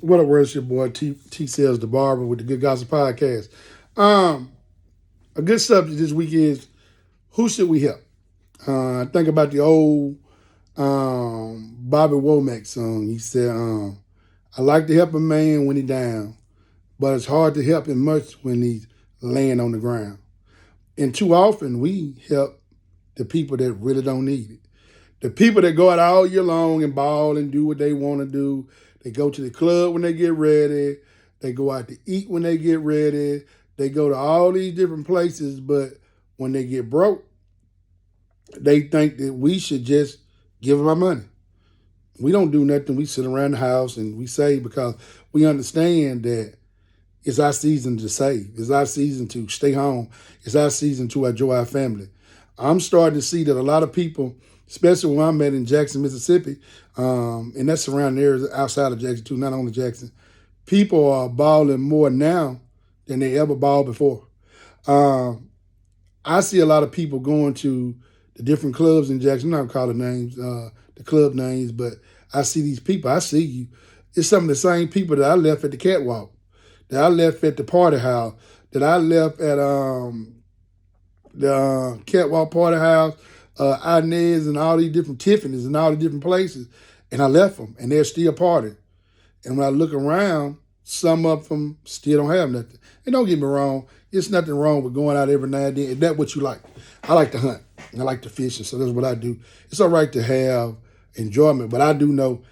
What up, where's your boy T Sells the Barber with the Good Gossip Podcast. Um, a good subject this week is who should we help? I think about the old Bobby Womack song. He said, I like to help a man when he's down, but it's hard to help him much when he's laying on the ground. And too often we help the people that really don't need it. The people that go out all year long and ball and do what they want to do. They go to the club when they get ready. They go out to eat when they get ready. They go to all these different places, but when they get broke, they think that we should just give them our money. We don't do nothing. We sit around the house and we save because we understand that it's our season to save. It's our season to stay home. It's our season to enjoy our family. I'm starting to see that a lot of people, especially where I'm at in Jackson, Mississippi, and that's surrounding areas outside of Jackson too, not only Jackson, people are balling more now than they ever balled before. I see a lot of people going to the different clubs in Jackson. I'm not calling names, the club names, but I see these people. I see you. It's some of the same people that I left at the catwalk, that I left at the party house, that I left at the catwalk party house, Inez and all these different Tiffany's and all the different places. And I left them, and they're still partying. And when I look around, some of them still don't have nothing. And don't get me wrong, there's nothing wrong with going out every now and then. Is that what you like? I like to hunt. I like to fish, and so that's what I do. It's all right to have enjoyment, but I do know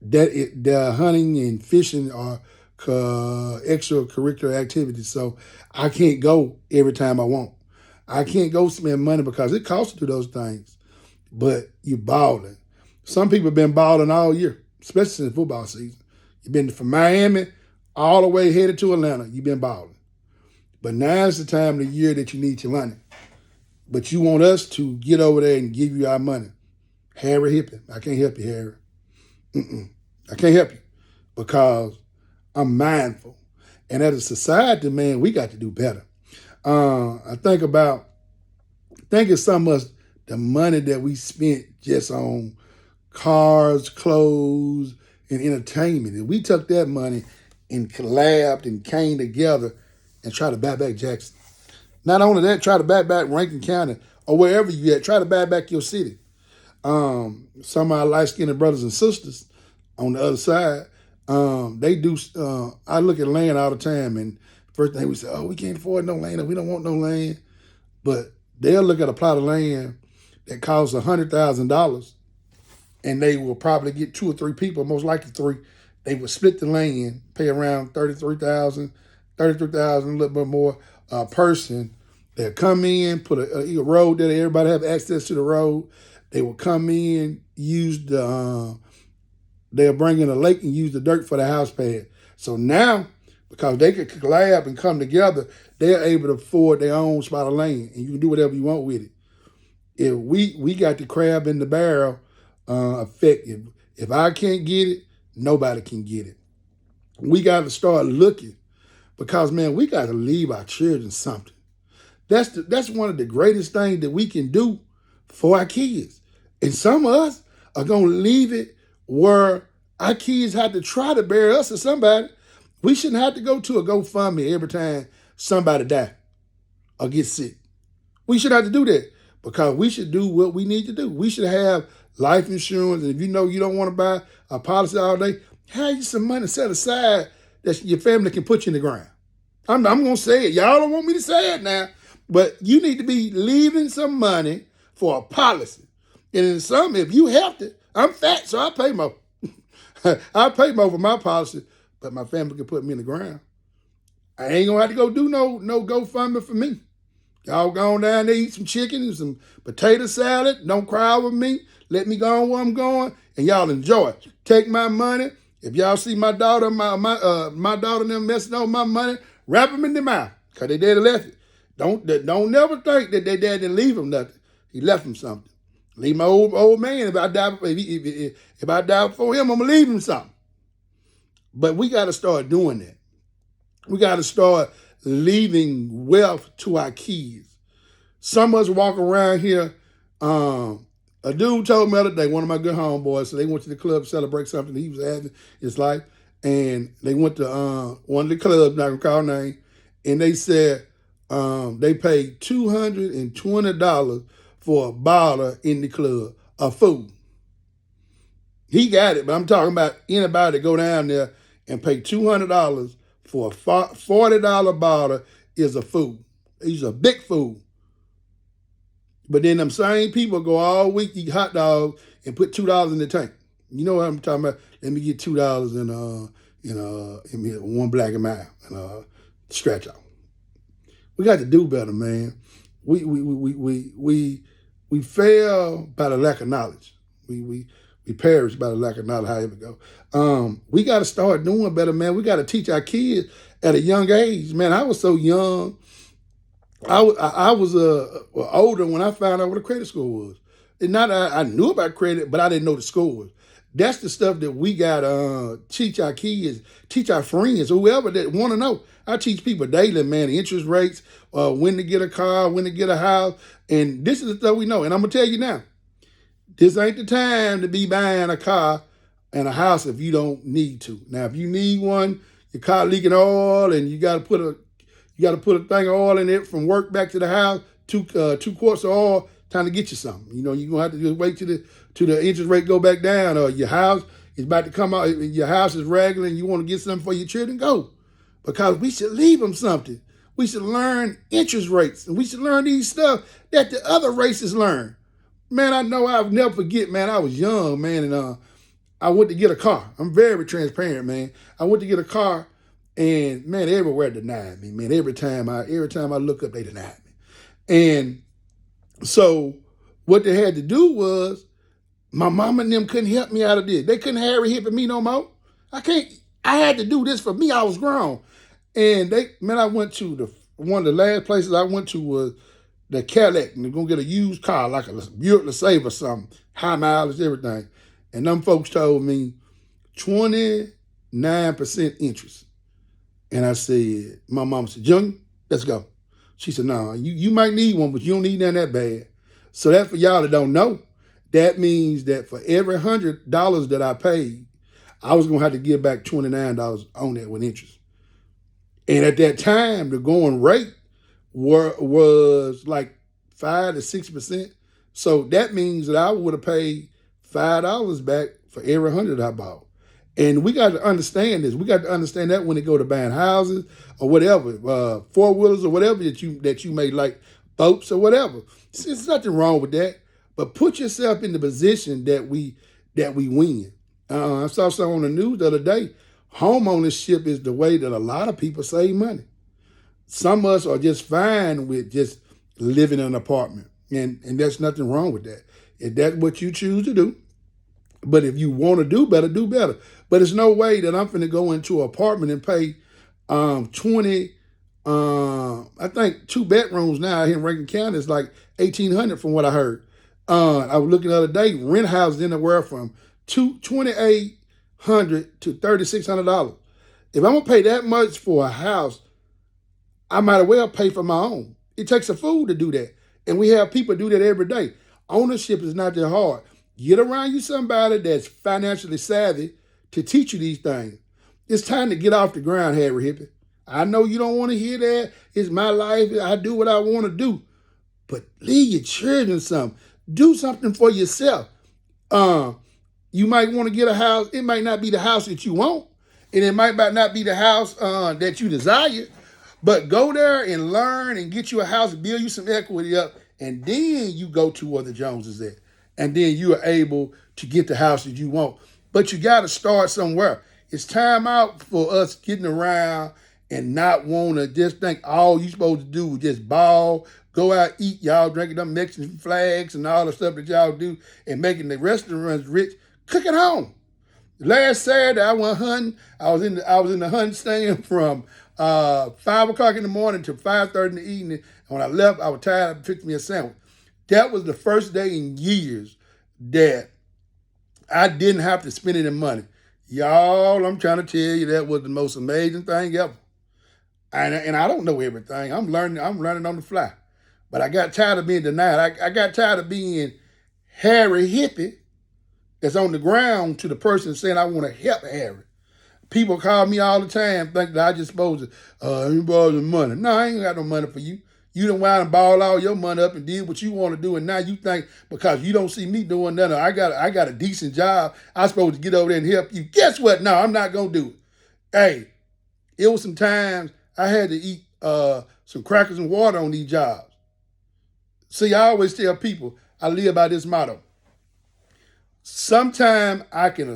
that the hunting and fishing are extracurricular activities. So I can't go every time I want. I can't go spend money because it costs to do those things. But you're balling. Some people have been balling all year, especially in the football season. You've been from Miami all the way headed to Atlanta. You've been balling. But now's the time of the year that you need your money. But you want us to get over there and give you our money. Harry Hippie, I can't help you, Harry. I can't help you because I'm mindful. And as a society, man, we got to do better. I think it's so much the money that we spent just on cars, clothes, and entertainment. And we took that money and collabed and came together and tried to buy back Jackson. Not only that, try to buy back Rankin County or wherever you at. Try to buy back your city. Some of our light-skinned brothers and sisters on the other side, they do. I look at land all the time, and first thing we say, oh, we can't afford no land, we don't want no land. But they'll look at a plot of land that costs $100,000, and they will probably get 2 or 3 people, most likely 3. They will split the land, pay around $33,000, a little bit more a person. They'll come in, put a road there, everybody have access to the road. They will come in, they'll bring in a lake and use the dirt for the house pad. So now, because they could collab and come together, they're able to afford their own spot of land, and you can do whatever you want with it. If we got the crab in the barrel effect. If I can't get it, nobody can get it. We got to start looking because, man, we got to leave our children something. That's one of the greatest things that we can do for our kids. And some of us are going to leave it where our kids have to try to bury us or somebody. We shouldn't have to go to a GoFundMe every time somebody die or get sick. We should have to do that because we should do what we need to do. We should have life insurance. And if you know you don't want to buy a policy all day, have you some money set aside that your family can put you in the ground. I'm going to say it. Y'all don't want me to say it now, but you need to be leaving some money for a policy. And in some, if you helped it, I'm fat, so I pay more. I pay more for my policy, but my family can put me in the ground. I ain't gonna have to go do no GoFundMe for me. Y'all go on down there, eat some chicken and some potato salad. Don't cry over me. Let me go on where I'm going, and y'all enjoy it. Take my money. If y'all see my daughter, my daughter and them messing up my money, wrap them in their mouth, because they daddy left it. Don't never think that their dad didn't leave them nothing. He left them something. Leave my old man. If I die before him, I'm gonna leave him something. But we got to start doing that. We got to start leaving wealth to our kids. Some of us walk around here. A dude told me the other day, one of my good homeboys, so they went to the club to celebrate something he was having in his life, and they went to one of the clubs, not gonna call name, and they said they paid $220 for a bottle in the club of food. He got it, but I'm talking about anybody that go down there and pay $200 for a $40 bottle is a food. It's a big food. But then them same people go all week, eat hot dogs, and put $2 in the tank. You know what I'm talking about? Let me get $2 in one black and mild and stretch out. We got to do better, man. We fail by the lack of knowledge. We perish by the lack of knowledge, however it go. We got to start doing better, man. We got to teach our kids at a young age. Man, I was so young. I was older when I found out what a credit score was. And not I knew about credit, but I didn't know the scores. That's the stuff that we got to teach our kids, teach our friends, whoever that want to know. I teach people daily, man, the interest rates, when to get a car, when to get a house. And this is the stuff we know. And I'm going to tell you now, this ain't the time to be buying a car and a house if you don't need to. Now, if you need one, your car leaking oil and you got to put a thing of oil in it from work back to the house, two quarts of oil, time to get you something. You know, you're going to have to just wait till the interest rate go back down, or your house is about to come out, your house is ragging and you want to get something for your children, go. Because we should leave them something. We should learn interest rates, and we should learn these stuff that the other races learn. Man, I know I'll never forget, man, I was young, man, and I went to get a car. I'm very transparent, man. I went to get a car, and man, everywhere denied me, man. Every time I look up, they denied me. And so what they had to do was, my mama and them couldn't help me out of this. They couldn't Harry Hippie me no more. I had to do this for me. I was grown. And I went to one of the last places I went to was the Cadillac, and they're going to get a used car, like a Buick LeSabre or something, high mileage, everything. And them folks told me 29% interest. And I said, my mama said, Junior, let's go. She said, no, you might need one, but you don't need none that bad. So that for y'all that don't know, that means that for every $100 that I paid, I was going to have to give back $29 on that with interest. And at that time, the going rate was like 5 to 6%. So that means that I would have paid $5 back for every 100 I bought. And we got to understand this. We got to understand that when it go to buying houses or whatever, four-wheelers or whatever that you may like, boats or whatever. There's nothing wrong with that. But put yourself in the position that we win. I saw something on the news the other day. Home ownership is the way that a lot of people save money. Some of us are just fine with just living in an apartment. And there's nothing wrong with that. If that's what you choose to do. But if you want to do better, do better. But there's no way that I'm finna go into an apartment and pay 20, I think 2 bedrooms now here in Rankin County is like $1,800 from what I heard. I was looking the other day, rent houses anywhere from $2,800 to $3,600. If I'm gonna pay that much for a house, I might as well pay for my own. It takes a fool to do that. And we have people do that every day. Ownership is not that hard. Get around you somebody that's financially savvy to teach you these things. It's time to get off the ground, Harry Hippie. I know you don't want to hear that. It's my life. I do what I want to do. But leave your children something. Do something for yourself. You might want to get a house. It might not be the house that you want. And it might not be the house that you desire. But go there and learn and get you a house, build you some equity up, and then you go to where the Joneses at. And then you are able to get the house that you want. But you got to start somewhere. It's time out for us getting around and not want to just think all you supposed to do is just ball, go out, eat, y'all drinking them Mexican flags and all the stuff that y'all do and making the restaurants rich. Cook at home. Last Saturday, I went hunting. I was in the hunting stand from 5 o'clock in the morning to 5:30 in the evening. And when I left, I was tired. I picked me a sandwich. That was the first day in years that I didn't have to spend any money. Y'all, I'm trying to tell you, that was the most amazing thing ever. And I don't know everything. I'm learning on the fly. But I got tired of being denied. I got tired of being Harry Hippie that's on the ground to the person saying, I want to help Harry. People call me all the time, think that I just supposed to, you borrow the money. No, I ain't got no money for you. You done wind and ball all your money up and did what you want to do, and now you think because you don't see me doing nothing, I got a decent job, I'm supposed to get over there and help you. Guess what? No, I'm not gonna do it. Hey, it was some times I had to eat some crackers and water on these jobs. See, I always tell people I live by this motto. Sometimes I can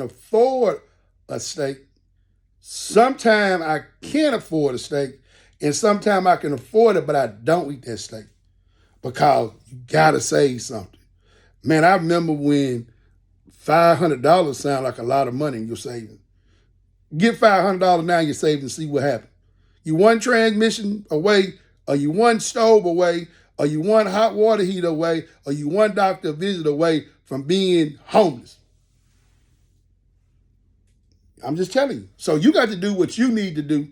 afford a steak. Sometimes I can't afford a steak. And sometimes I can afford it, but I don't eat that steak because you gotta save something. Man, I remember when $500 sound like a lot of money in your savings. Get $500 now in your savings and see what happens. You one transmission away, or you one stove away, or you one hot water heater away, or you one doctor visit away from being homeless. I'm just telling you. So you got to do what you need to do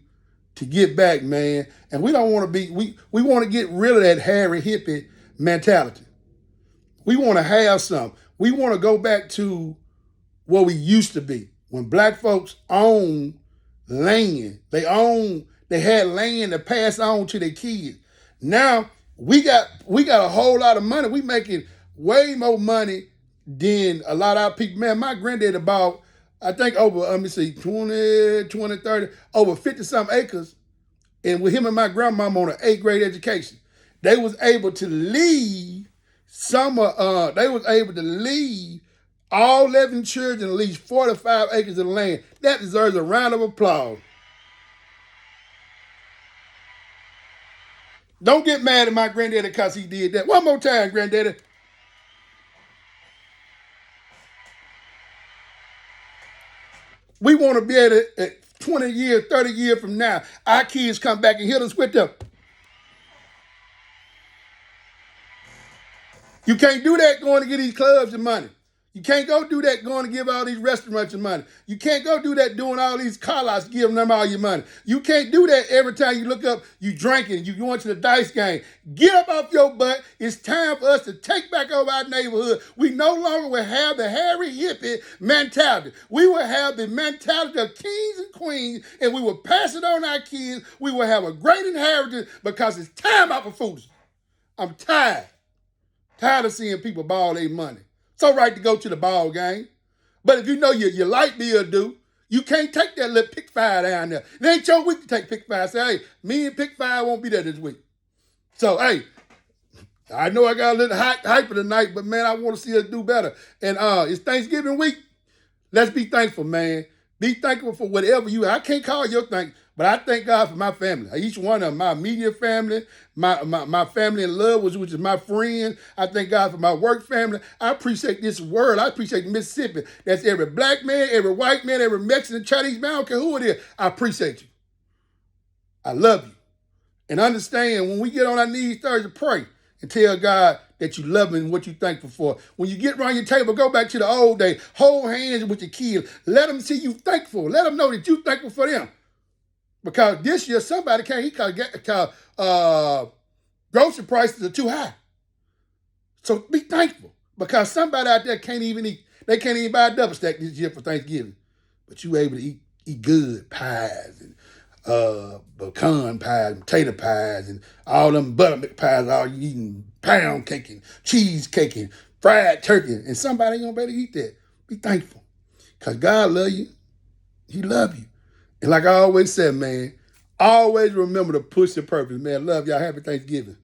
to get back, man. And we don't want to be, we want to get rid of that Harry Hippie mentality. We want to have some. We want to go back to what we used to be. When black folks owned land, they had land to pass on to their kids. Now we got a whole lot of money. We making way more money than a lot of our people. Man, my granddad bought, I think over, 20, 30, over 50 some acres. And with him and my grandmama on an 8th grade education, they was able to leave all 11 children at least 45 acres of land. That deserves a round of applause. Don't get mad at my granddaddy because he did that. One more time, granddaddy. We want to be able to, at 20 years, 30 years from now, our kids come back and hit us with them. You can't do that going to get these clubs your money. You can't go do that going to give all these restaurants your money. You can't go do that doing all these car lots, giving them all your money. You can't do that every time you look up, you drinking, you going to the dice game. Get up off your butt. It's time for us to take back over our neighborhood. We no longer will have the Harry Hippie mentality. We will have the mentality of kings and queens, and we will pass it on our kids. We will have a great inheritance because it's time out for foolishness. I'm tired. Tired of seeing people ball their money. It's all right to go to the ball game. But if you know your light bill due, you can't take that little pick five down there. It ain't your week to take pick five. Say, hey, me and pick five won't be there this week. So, hey, I know I got a little hyper tonight, but man, I want to see us do better. And it's Thanksgiving week. Let's be thankful, man. Be thankful for whatever you have. I can't call your thanks, but I thank God for my family. Each one of them, my immediate family, my family in love, which is my friends. I thank God for my work family. I appreciate this world. I appreciate Mississippi. That's every black man, every white man, every Mexican, Chinese man, I don't care who it is. I appreciate you. I love you. And understand when we get on our knees Thursday, pray and tell God that you love him and what you're thankful for. When you get around your table, go back to the old day. Hold hands with your kids. Let them see you thankful. Let them know that you're thankful for them. Because this year, somebody grocery prices are too high. So be thankful. Because somebody out there can't even eat. They can't even buy a double stack this year for Thanksgiving. But you able to eat good pies and pecan pies, and potato pies, and all them buttermilk pies, all you eating pound cake and cheesecake and fried turkey, and somebody ain't gonna be able to eat that. Be thankful. Because God love you. He love you. And like I always said, man, always remember to push your purpose, man. Love y'all. Happy Thanksgiving.